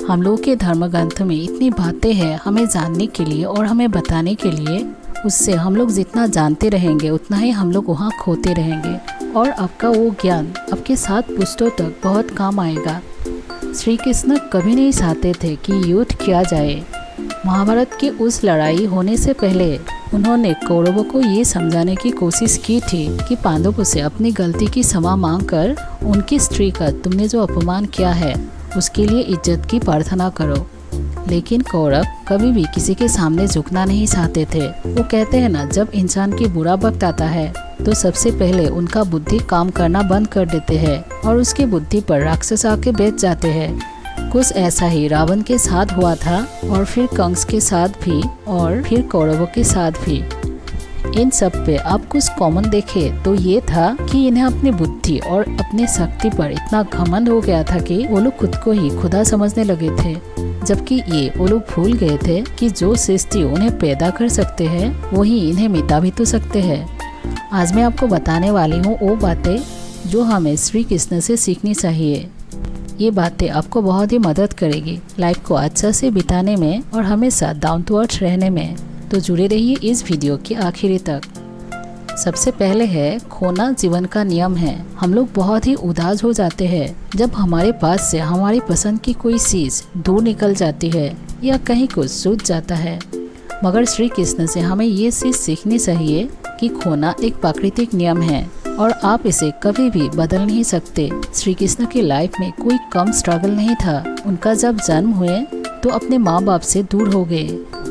हम लोग के धर्म ग्रंथ में इतनी बातें हैं हमें जानने के लिए और हमें बताने के लिए। उससे हम लोग जितना जानते रहेंगे उतना ही हम लोग वहाँ खोते रहेंगे और आपका वो ज्ञान आपके 7 पुश्तों तक बहुत काम आएगा। श्री कृष्ण कभी नहीं चाहते थे कि युद्ध किया जाए। महाभारत की उस लड़ाई होने से पहले उन्होंने कौरवों को ये समझाने की कोशिश की थी कि पांडवों से अपनी गलती की क्षमा मांगकर उनकी स्त्री का तुमने जो अपमान किया है उसके लिए इज्जत की प्रार्थना करो। लेकिन कौरव कभी भी किसी के सामने झुकना नहीं चाहते थे। वो कहते हैं ना, जब इंसान की बुरा वक्त आता है तो सबसे पहले उनका बुद्धि काम करना बंद कर देते हैं और उसकी बुद्धि पर राक्षस आके बैठ जाते हैं। कुछ ऐसा ही रावण के साथ हुआ था और फिर कंस के साथ भी और फिर कौरवों के साथ भी। इन सब पे आप कुछ कॉमन देखे तो ये था कि इन्हें अपनी बुद्धि और अपनी शक्ति पर इतना घमंड हो गया था कि वो लोग खुद को ही खुदा समझने लगे थे। जबकि वो लोग भूल गए थे कि जो सृष्टि उन्हें पैदा कर सकते हैं वही इन्हें मिटा भी तो सकते हैं। आज मैं आपको बताने वाली हूँ वो बातें जो हमें श्री कृष्ण से सीखनी चाहिए। ये बातें आपको बहुत ही मदद करेगी लाइफ को अच्छा से बिताने में और हमेशा डाउन टू अर्थ रहने में। तो जुड़े रहिए इस वीडियो के आखिरी तक। सबसे पहले है, खोना जीवन का नियम है। हम लोग बहुत ही उदास हो जाते हैं जब हमारे पास से हमारी पसंद की कोई चीज दूर निकल जाती है या कहीं कुछ छूट जाता है। मगर श्री कृष्ण से हमें ये चीज सीखनी चाहिए कि खोना एक प्राकृतिक नियम है और आप इसे कभी भी बदल नहीं सकते। श्री कृष्ण की लाइफ में कोई कम स्ट्रगल नहीं था। उनका जब जन्म हुए तो अपने माँ बाप से दूर हो गए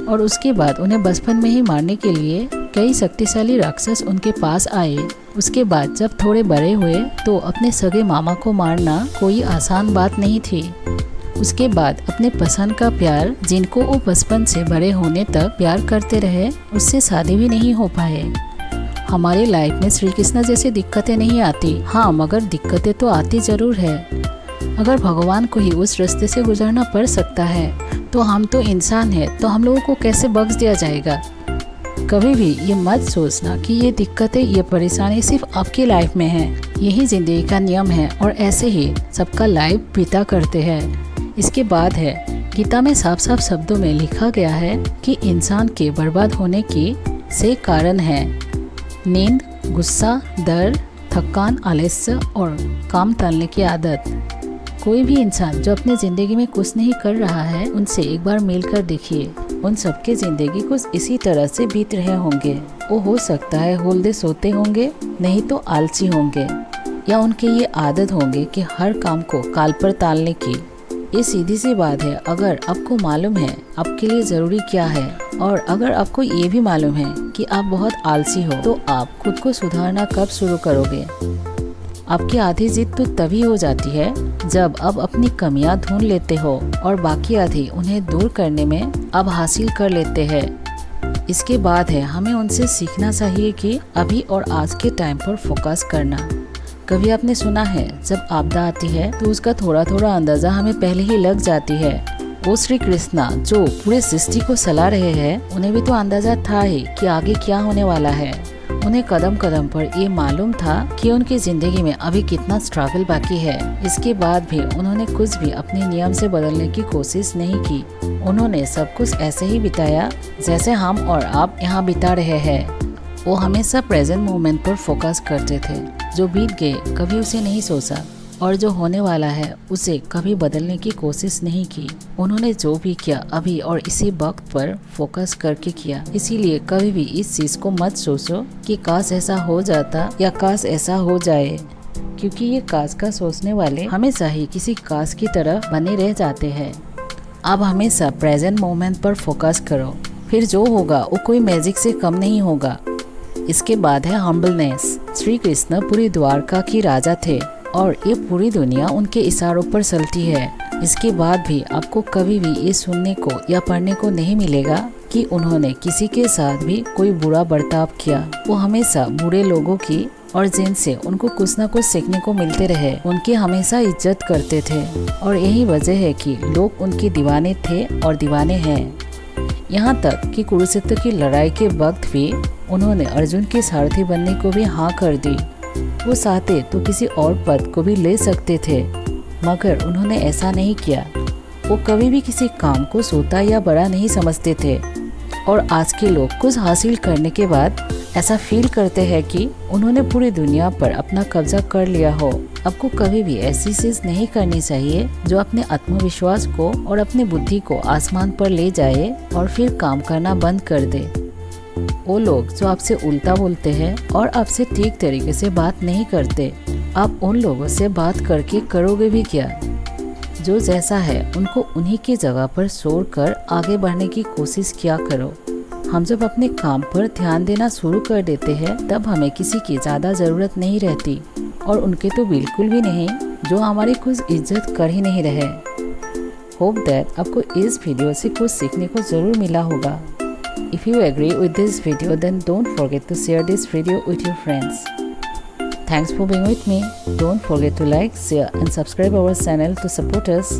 और उसके बाद उन्हें बचपन में ही मारने के लिए कई शक्तिशाली राक्षस उनके पास आए। उसके बाद जब थोड़े बड़े हुए तो अपने सगे मामा को मारना कोई आसान बात नहीं थी। उसके बाद अपने पसंद का प्यार, जिनको वो बचपन से बड़े होने तक प्यार करते रहे, उससे शादी भी नहीं हो पाए। हमारे लाइफ में श्री कृष्ण जैसी दिक्कतें नहीं आती, हाँ मगर दिक्कतें तो आती जरूर है। अगर भगवान को ही उस रास्ते से गुजरना पड़ सकता है तो हम तो इंसान हैं, तो हम लोगों को कैसे बख्श दिया जाएगा। कभी भी ये मत सोचना कि ये दिक्कतें, ये परेशानी सिर्फ आपकी लाइफ में है। यही जिंदगी का नियम है और ऐसे ही सबका लाइफ बीता करते हैं। इसके बाद है, गीता में साफ साफ शब्दों में लिखा गया है कि इंसान के बर्बाद होने की से कारण है नींद, गुस्सा, डर, थकान, आलस्य और काम टालने की आदत। कोई भी इंसान जो अपनी ज़िंदगी में कुछ नहीं कर रहा है उनसे एक बार मिलकर देखिए। उन सबके ज़िंदगी कुछ इसी तरह से बीत रहे होंगे। वो हो सकता है हौलदे सोते होंगे, नहीं तो आलसी होंगे, या उनके ये आदत होंगे कि हर काम को काल पर टालने की। ये सीधी सी बात है। अगर आपको मालूम है आपके लिए ज़रूरी क्या है और अगर आपको ये भी मालूम है कि आप बहुत आलसी हो तो आप खुद को सुधारना कब शुरू करोगे। आपकी आधी जिद तो तभी हो जाती है जब आप अपनी कमियां ढूंढ लेते हो और बाकी आधी उन्हें दूर करने में आप हासिल कर लेते हैं। इसके बाद है, हमें उनसे सीखना चाहिए कि अभी और आज के टाइम पर फोकस करना। कभी आपने सुना है जब आपदा आती है तो उसका थोड़ा थोड़ा अंदाजा हमें पहले ही लग जाती है। वो श्री कृष्णा जो पूरे सृष्टि को सला रहे हैं, उन्हें भी तो अंदाजा था ही कि आगे क्या होने वाला है। उन्हें कदम कदम पर ये मालूम था कि उनकी जिंदगी में अभी कितना स्ट्रगल बाकी है। इसके बाद भी उन्होंने कुछ भी अपने नियम से बदलने की कोशिश नहीं की। उन्होंने सब कुछ ऐसे ही बिताया जैसे हम और आप यहाँ बिता रहे हैं। वो हमेशा प्रेजेंट मोमेंट पर फोकस करते थे। जो बीत गए कभी उसे नहीं सोचा और जो होने वाला है उसे कभी बदलने की कोशिश नहीं की। उन्होंने जो भी किया अभी और इसी वक्त पर फोकस करके किया। इसीलिए कभी भी इस चीज को मत सोचो कि काश ऐसा हो जाता या काश ऐसा हो जाए, क्योंकि ये काश का सोचने वाले हमेशा ही किसी काश की तरह बने रह जाते हैं। अब हमेशा प्रेजेंट मोमेंट पर फोकस करो, फिर जो होगा वो कोई मैजिक से कम नहीं होगा। इसके बाद है हम्बलनेस। श्री कृष्ण पूरी द्वारका की राजा थे और ये पूरी दुनिया उनके इशारों पर चलती है। इसके बाद भी आपको कभी भी ये सुनने को या पढ़ने को नहीं मिलेगा कि उन्होंने किसी के साथ भी कोई बुरा बर्ताव किया। वो हमेशा बुरे लोगों की और जिनसे उनको कुछ न कुछ सीखने को मिलते रहे उनकी हमेशा इज्जत करते थे और यही वजह है कि लोग उनके दीवाने थे और दीवाने हैं। यहाँ तक कि कुरुक्षेत्र की लड़ाई के वक्त भी उन्होंने अर्जुन के सारथी बनने को भी हाँ कर दी। वो चाहते तो किसी और पद को भी ले सकते थे, मगर उन्होंने ऐसा नहीं किया। वो कभी भी किसी काम को छोटा या बड़ा नहीं समझते थे। और आज के लोग कुछ हासिल करने के बाद ऐसा फील करते हैं कि उन्होंने पूरी दुनिया पर अपना कब्जा कर लिया हो। आपको कभी भी ऐसी चीज नहीं करनी चाहिए जो अपने आत्मविश्वास को और अपनी बुद्धि को आसमान पर ले जाए और फिर काम करना बंद कर दे। वो लोग जो आपसे उल्टा बोलते हैं और आपसे ठीक तरीके से बात नहीं करते, आप उन लोगों से बात करके करोगे भी क्या? जो जैसा है उनको उन्हीं की जगह पर छोड़कर आगे बढ़ने की कोशिश किया करो। हम जब अपने काम पर ध्यान देना शुरू कर देते हैं तब हमें किसी की ज़्यादा ज़रूरत नहीं रहती, और उनके तो बिल्कुल भी नहीं जो हमारी कुछ इज्जत कर ही नहीं रहे। होप दैट आपको इस वीडियो से कुछ सीखने को ज़रूर मिला होगा। If you agree with this video, then don't forget to share this video with your friends. Thanks for being with me. Don't forget to like, share and subscribe our channel to support us.